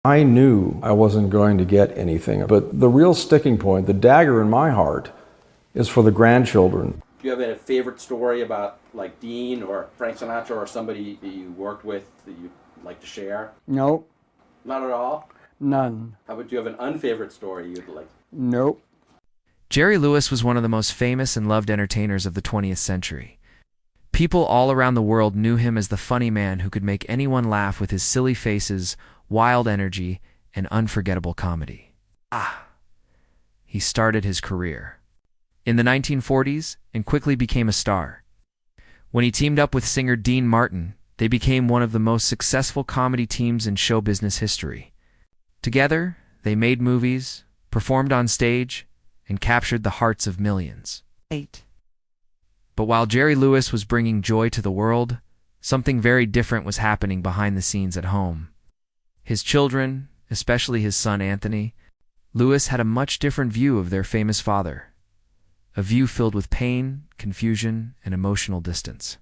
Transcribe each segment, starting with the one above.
I knew I wasn't going to get anything, but the real sticking point, the dagger in my heart, is for the grandchildren. Do you have a favorite story about like Dean or Frank Sinatra or somebody that you worked with that you'd like to share? Nope, Not at all? none. How about, do you have an unfavorite story you'd like? Nope. Jerry Lewis was one of the most famous and loved entertainers of the 20th century. People all around the world knew him as the funny man who could make anyone laugh with his silly faces, wild energy, and unforgettable comedy. He started his career in the 1940s and quickly became a star. When he teamed up with singer Dean Martin, they became one of the most successful comedy teams in show business history. Together, they made movies, performed on stage, and captured the hearts of millions. But while Jerry Lewis was bringing joy to the world, something very different was happening behind the scenes at home. His children, especially his son Anthony, Lewis had a much different view of their famous father. A view filled with pain, confusion, and emotional distance.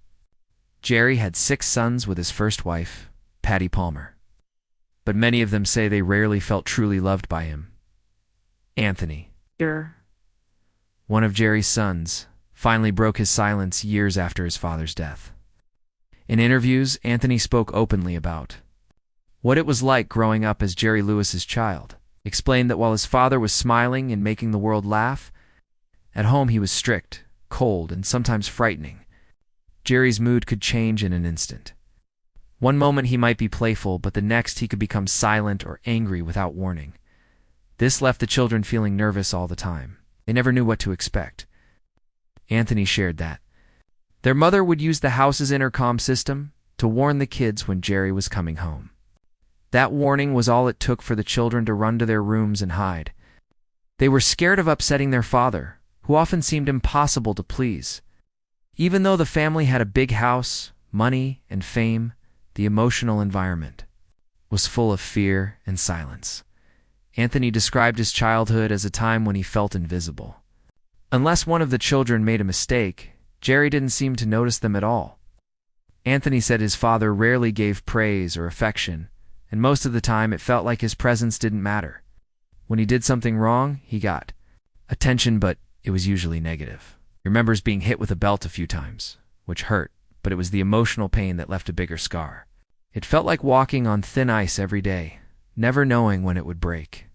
Jerry had 6 sons with his first wife, Patty Palmer. But many of them say they rarely felt truly loved by him. Anthony, one of Jerry's sons, finally broke his silence years after his father's death. In interviews, Anthony spoke openly about what it was like growing up as Jerry Lewis's child, explained that while his father was smiling and making the world laugh, at home he was strict, cold, and sometimes frightening. Jerry's mood could change in an instant. One moment he might be playful, but the next he could become silent or angry without warning. This left the children feeling nervous all the time. They never knew what to expect. Anthony shared that their mother would use the house's intercom system to warn the kids when Jerry was coming home. That warning was all it took for the children to run to their rooms and hide. They were scared of upsetting their father, who often seemed impossible to please. Even though the family had a big house, money, and fame, the emotional environment was full of fear and silence. Anthony described his childhood as a time when he felt invisible. Unless one of the children made a mistake, Jerry didn't seem to notice them at all. Anthony said his father rarely gave praise or affection, and most of the time it felt like his presence didn't matter. When he did something wrong, he got attention, but it was usually negative. He remembers being hit with a belt a few times, which hurt, but it was the emotional pain that left a bigger scar. It felt like walking on thin ice every day, never knowing when it would break.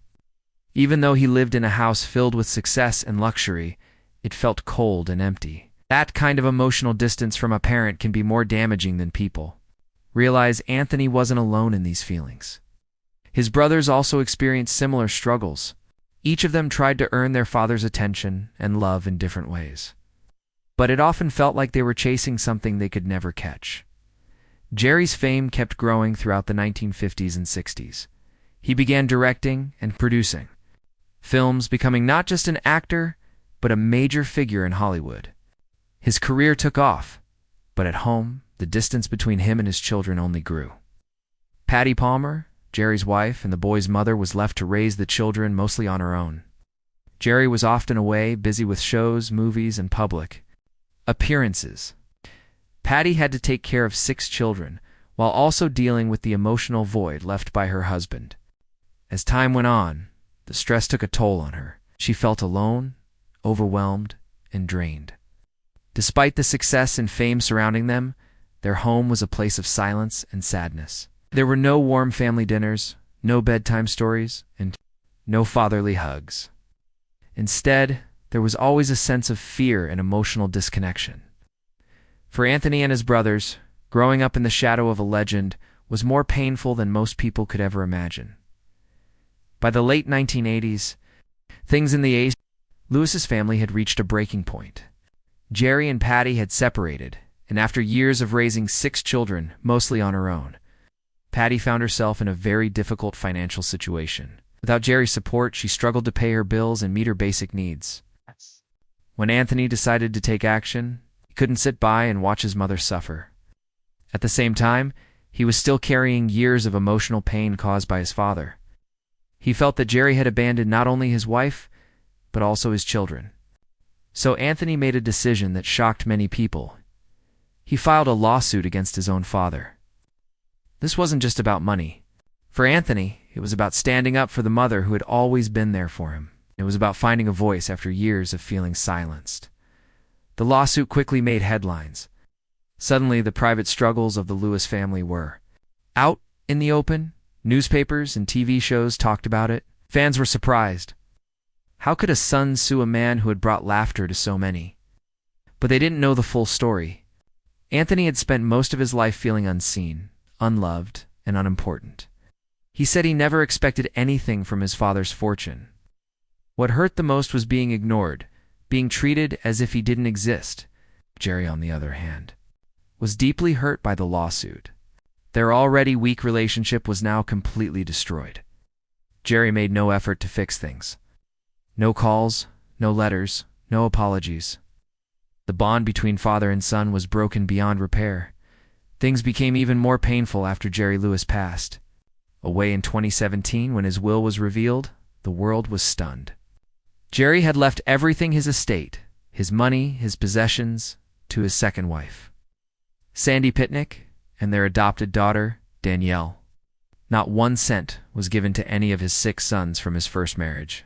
Even though he lived in a house filled with success and luxury, it felt cold and empty. That kind of emotional distance from a parent can be more damaging than people realize. Anthony wasn't alone in these feelings. His brothers also experienced similar struggles. Each of them tried to earn their father's attention and love in different ways. But it often felt like they were chasing something they could never catch. Jerry's fame kept growing throughout the 1950s and 60s. He began directing and producing films, becoming not just an actor, but a major figure in Hollywood. His career took off, but at home, the distance between him and his children only grew. Patty Palmer, Jerry's wife and the boy's mother, was left to raise the children mostly on her own. Jerry was often away, busy with shows, movies, and public appearances. Patty had to take care of 6 children, while also dealing with the emotional void left by her husband. As time went on, the stress took a toll on her. She felt alone, overwhelmed, and drained. Despite the success and fame surrounding them, their home was a place of silence and sadness. There were no warm family dinners, no bedtime stories, and no fatherly hugs. Instead, there was always a sense of fear and emotional disconnection. For Anthony and his brothers, growing up in the shadow of a legend was more painful than most people could ever imagine. By the late 1980s, things in the East, Lewis's family had reached a breaking point. Jerry and Patty had separated, and after years of raising 6 children, mostly on her own, Patty found herself in a very difficult financial situation. Without Jerry's support, she struggled to pay her bills and meet her basic needs. When Anthony decided to take action, he couldn't sit by and watch his mother suffer. At the same time, he was still carrying years of emotional pain caused by his father. He felt that Jerry had abandoned not only his wife, but also his children. So Anthony made a decision that shocked many people. He filed a lawsuit against his own father. This wasn't just about money. For Anthony, It was about standing up for the mother who had always been there for him. It was about finding a voice after years of feeling silenced. The lawsuit quickly made headlines. Suddenly, the private struggles of the Lewis family were out in the open. Newspapers and TV shows talked about it. Fans were surprised. How could a son sue a man who had brought laughter to so many? But they didn't know the full story. Anthony had spent most of his life feeling unseen, unloved, and unimportant. He said he never expected anything from his father's fortune. What hurt the most was being ignored, being treated as if he didn't exist. Jerry, on the other hand, was deeply hurt by the lawsuit. Their already weak relationship was now completely destroyed. Jerry made no effort to fix things. No calls, no letters, no apologies. The bond between father and son was broken beyond repair. Things became even more painful after Jerry Lewis passed. Away in 2017, when his will was revealed, the world was stunned. Jerry had left everything, his estate, his money, his possessions, to his second wife, Sandy Pitnick, and their adopted daughter, Danielle. Not 1 cent was given to any of his 6 sons from his first marriage.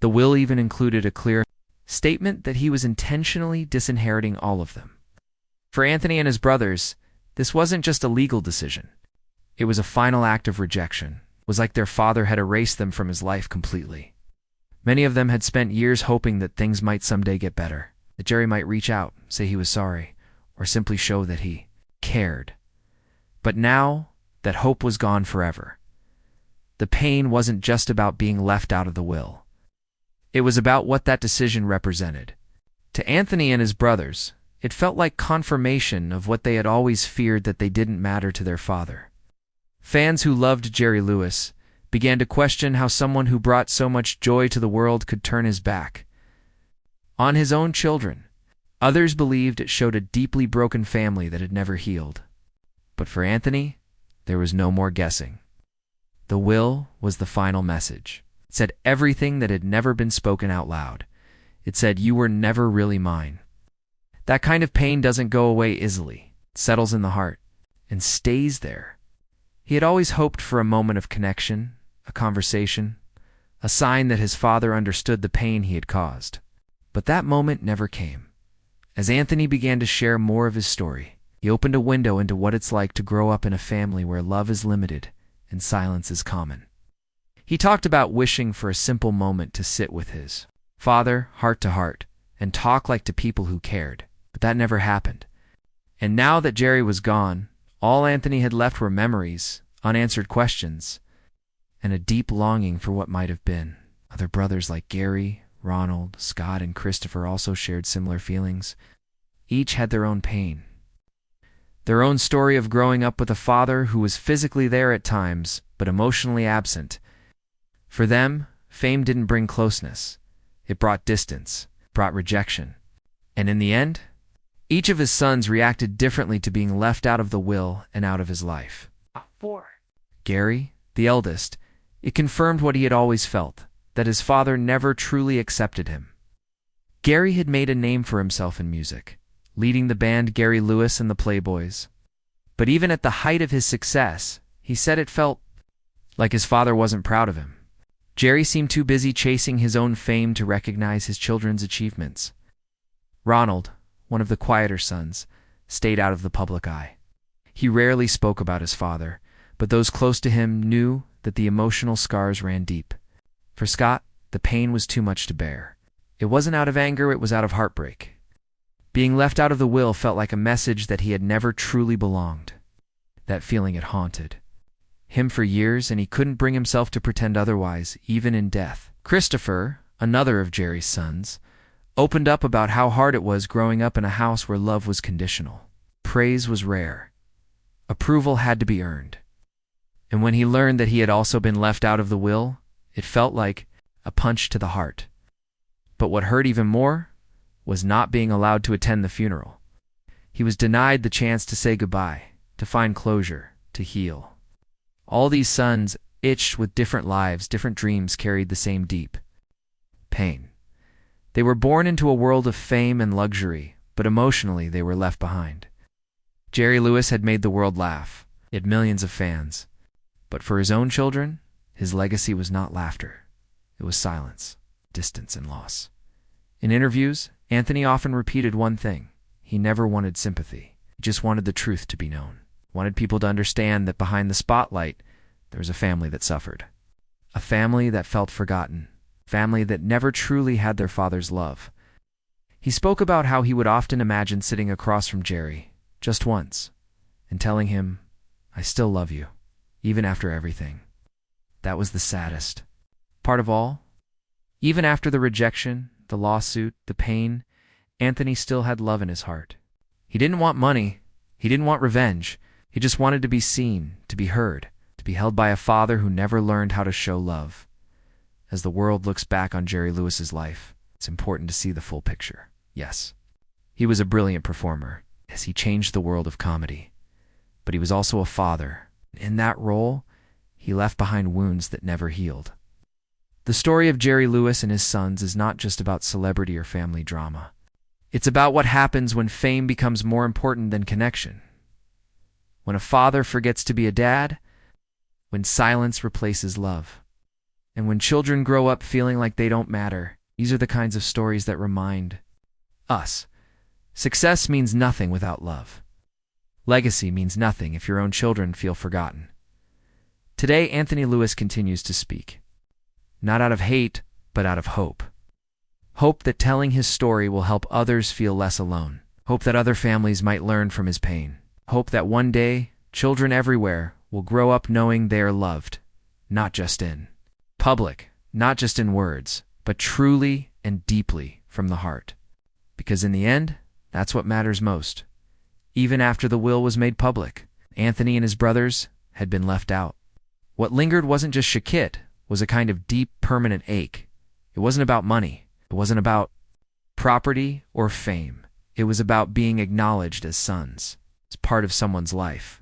The will even included a clear statement that he was intentionally disinheriting all of them. For Anthony and his brothers, this wasn't just a legal decision. It was a final act of rejection. It was like their father had erased them from his life completely. Many of them had spent years hoping that things might someday get better, that Jerry might reach out, say he was sorry, or simply show that he cared. But now, that hope was gone forever. The pain wasn't just about being left out of the will. It was about what that decision represented. To Anthony and his brothers, it felt like confirmation of what they had always feared, that they didn't matter to their father. Fans who loved Jerry Lewis began to question how someone who brought so much joy to the world could turn his back on his own children. Others believed it showed a deeply broken family that had never healed. But for Anthony, there was no more guessing. The will was the final message. It said everything that had never been spoken out loud. It said, "You were never really mine." That kind of pain doesn't go away easily. It settles in the heart and stays there. He had always hoped for a moment of connection, a conversation, a sign that his father understood the pain he had caused. But that moment never came. As Anthony began to share more of his story, he opened a window into what it's like to grow up in a family where love is limited and silence is common. He talked about wishing for a simple moment to sit with his father, heart to heart, and talk like to people who cared. But that never happened. And now that Jerry was gone, all Anthony had left were memories, unanswered questions, and a deep longing for what might have been. Other brothers like Gary, Ronald, Scott, and Christopher also shared similar feelings. Each had their own pain, their own story of growing up with a father who was physically there at times, but emotionally absent. For them, fame didn't bring closeness. It brought distance, brought rejection. And in the end, each of his sons reacted differently to being left out of the will and out of his life. Gary, the eldest, it confirmed what he had always felt, that his father never truly accepted him. Gary had made a name for himself in music, leading the band Gary Lewis and the Playboys. But even at the height of his success, he said it felt like his father wasn't proud of him. Jerry seemed too busy chasing his own fame to recognize his children's achievements. Ronald, one of the quieter sons, stayed out of the public eye. He rarely spoke about his father, but those close to him knew that the emotional scars ran deep. For Scott, the pain was too much to bear. It wasn't out of anger, it was out of heartbreak. Being left out of the will felt like a message that he had never truly belonged. That feeling had haunted him for years, and he couldn't bring himself to pretend otherwise, even in death. Christopher, another of Jerry's sons, opened up about how hard it was growing up in a house where love was conditional. Praise was rare. Approval had to be earned. And when he learned that he had also been left out of the will, it felt like a punch to the heart. But what hurt even more was not being allowed to attend the funeral. He was denied the chance to say goodbye, to find closure, to heal. All these sons, each with different lives, different dreams, carried the same deep pain. They were born into a world of fame and luxury, but emotionally they were left behind. Jerry Lewis had made the world laugh. He had millions of fans. But for his own children, His legacy was not laughter. It was silence, distance, and loss. In interviews, Anthony often repeated one thing. He never wanted sympathy. He just wanted the truth to be known. Wanted people to understand that behind the spotlight, there was a family that suffered. A family that felt forgotten. Family that never truly had their father's love. He spoke about how he would often imagine sitting across from Jerry, just once, and telling him, "I still love you, even after everything." That was the saddest part of all. Even after the rejection, the lawsuit, the pain, Anthony still had love in his heart. He didn't want money. He didn't want revenge. He just wanted to be seen, to be heard, to be held by a father who never learned how to show love. As the world looks back on Jerry Lewis's life, it's important to see the full picture. Yes, he was a brilliant performer, as he changed the world of comedy. But he was also a father. In that role, he left behind wounds that never healed. The story of Jerry Lewis and his sons is not just about celebrity or family drama. It's about what happens when fame becomes more important than connection. When a father forgets to be a dad, when silence replaces love, and when children grow up feeling like they don't matter. These are the kinds of stories that remind us. Success means nothing without love. Legacy means nothing if your own children feel forgotten. Today, Anthony Lewis continues to speak. Not out of hate, but out of hope. Hope that telling his story will help others feel less alone. Hope that other families might learn from his pain. Hope that one day, children everywhere will grow up knowing they are loved, not just in public, not just in words, but truly and deeply from the heart. Because in the end, that's what matters most. Even after the will was made public, Anthony and his brothers had been left out. What lingered wasn't just Shakit, was a kind of deep, permanent ache. It wasn't about money. It wasn't about property or fame. It was about being acknowledged as sons, as part of someone's life.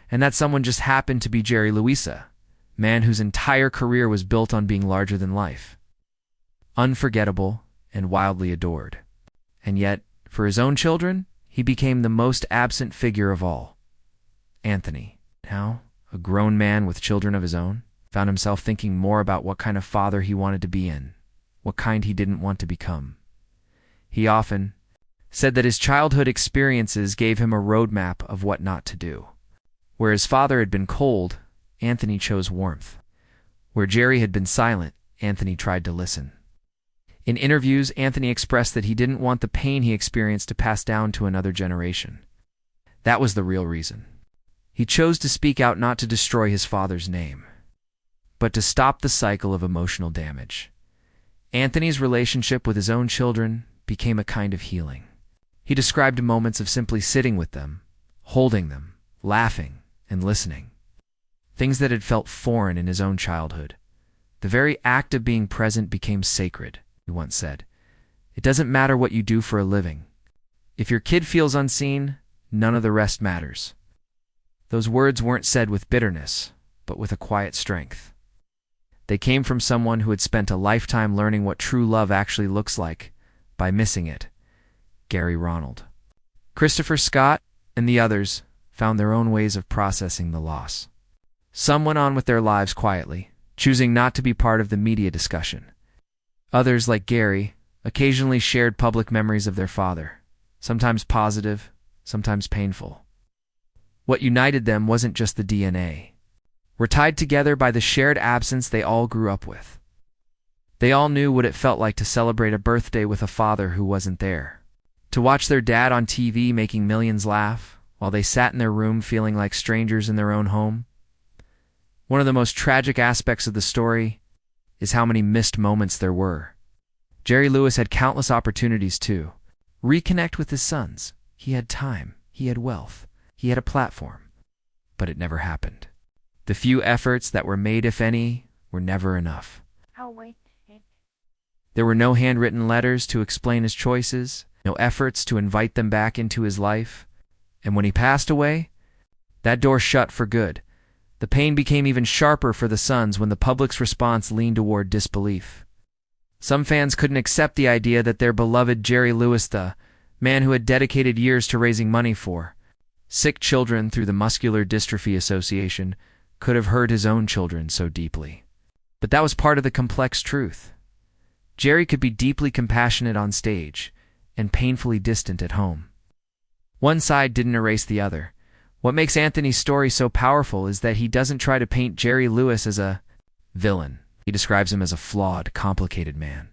And that someone just happened to be Jerry Lewis, man whose entire career was built on being larger than life. Unforgettable and wildly adored. And yet, for his own children, he became the most absent figure of all. Anthony, now a grown man with children of his own, found himself thinking more about what kind of father he wanted to be in, what kind he didn't want to become. He often said that his childhood experiences gave him a roadmap of what not to do. Where his father had been cold, Anthony chose warmth. Where Jerry had been silent, Anthony tried to listen. In interviews, Anthony expressed that he didn't want the pain he experienced to pass down to another generation. That was the real reason. He chose to speak out not to destroy his father's name, but to stop the cycle of emotional damage. Anthony's relationship with his own children became a kind of healing. He described moments of simply sitting with them, holding them, laughing, and listening. Things that had felt foreign in his own childhood. The very act of being present became sacred, he once said. It doesn't matter what you do for a living. If your kid feels unseen, none of the rest matters. Those words weren't said with bitterness, but with a quiet strength. They came from someone who had spent a lifetime learning what true love actually looks like by missing it. Gary Ronald. Christopher Scott and the others found their own ways of processing the loss. Some went on with their lives quietly, choosing not to be part of the media discussion. Others, like Gary, occasionally shared public memories of their father, sometimes positive, sometimes painful. What united them wasn't just the DNA. Were tied together by the shared absence they all grew up with. They all knew what it felt like to celebrate a birthday with a father who wasn't there. To watch their dad on TV making millions laugh, while they sat in their room feeling like strangers in their own home. One of the most tragic aspects of the story is how many missed moments there were. Jerry Lewis had countless opportunities to reconnect with his sons. He had time, he had wealth, he had a platform, but it never happened. The few efforts that were made, if any, were never enough. There were no handwritten letters to explain his choices, no efforts to invite them back into his life. And when he passed away, that door shut for good. The pain became even sharper for the sons when the public's response leaned toward disbelief. Some fans couldn't accept the idea that their beloved Jerry Lewis, the man who had dedicated years to raising money for sick children through the Muscular Dystrophy Association, could have hurt his own children so deeply. But that was part of the complex truth. Jerry could be deeply compassionate on stage and painfully distant at home. One side didn't erase the other. What makes Anthony's story so powerful is that he doesn't try to paint Jerry Lewis as a villain. He describes him as a flawed, complicated man.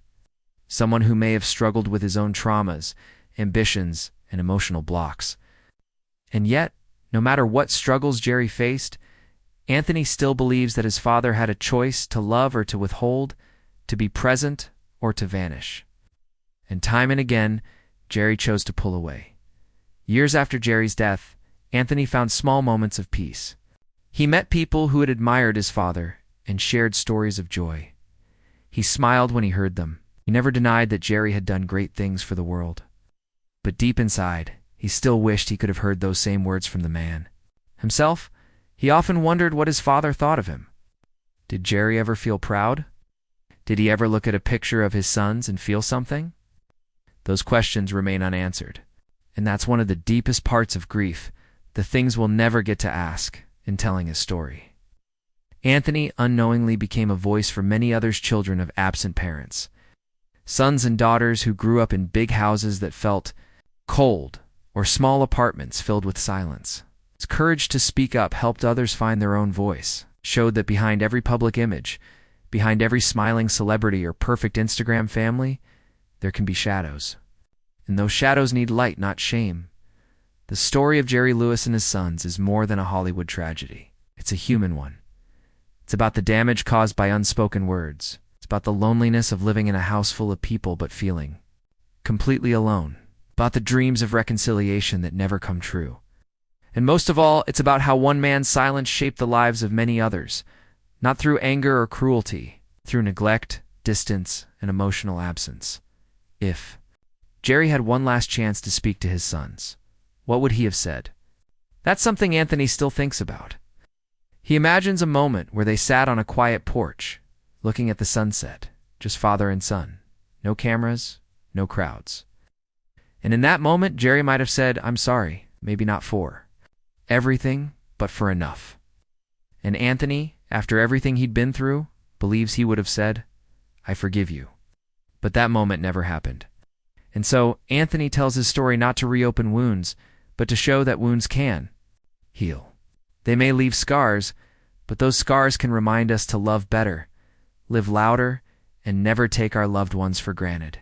Someone who may have struggled with his own traumas, ambitions, and emotional blocks. And yet, no matter what struggles Jerry faced, Anthony still believes that his father had a choice to love or to withhold, to be present or to vanish. And time and again, Jerry chose to pull away. Years after Jerry's death, Anthony found small moments of peace. He met people who had admired his father and shared stories of joy. He smiled when he heard them. He never denied that Jerry had done great things for the world. But deep inside, he still wished he could have heard those same words from the man. Himself, he often wondered what his father thought of him. Did Jerry ever feel proud? Did he ever look at a picture of his sons and feel something? Those questions remain unanswered. And that's one of the deepest parts of grief, the things we'll never get to ask in telling his story. Anthony unknowingly became a voice for many others' children of absent parents. Sons and daughters who grew up in big houses that felt cold or small apartments filled with silence. His courage to speak up helped others find their own voice, showed that behind every public image, behind every smiling celebrity or perfect Instagram family, there can be shadows. And those shadows need light, not shame. The story of Jerry Lewis and his sons is more than a Hollywood tragedy. It's a human one. It's about the damage caused by unspoken words. It's about the loneliness of living in a house full of people but feeling completely alone. About the dreams of reconciliation that never come true. And most of all, it's about how one man's silence shaped the lives of many others, not through anger or cruelty, through neglect, distance, and emotional absence. If Jerry had one last chance to speak to his sons, what would he have said? That's something Anthony still thinks about. He imagines a moment where they sat on a quiet porch, looking at the sunset, just father and son. No cameras, no crowds. And in that moment, Jerry might have said, "I'm sorry, maybe not for everything, but for enough." And Anthony, after everything he'd been through, believes he would have said, "I forgive you." But that moment never happened. And so, Anthony tells his story not to reopen wounds, but to show that wounds can heal. They may leave scars, but those scars can remind us to love better, live louder, and never take our loved ones for granted.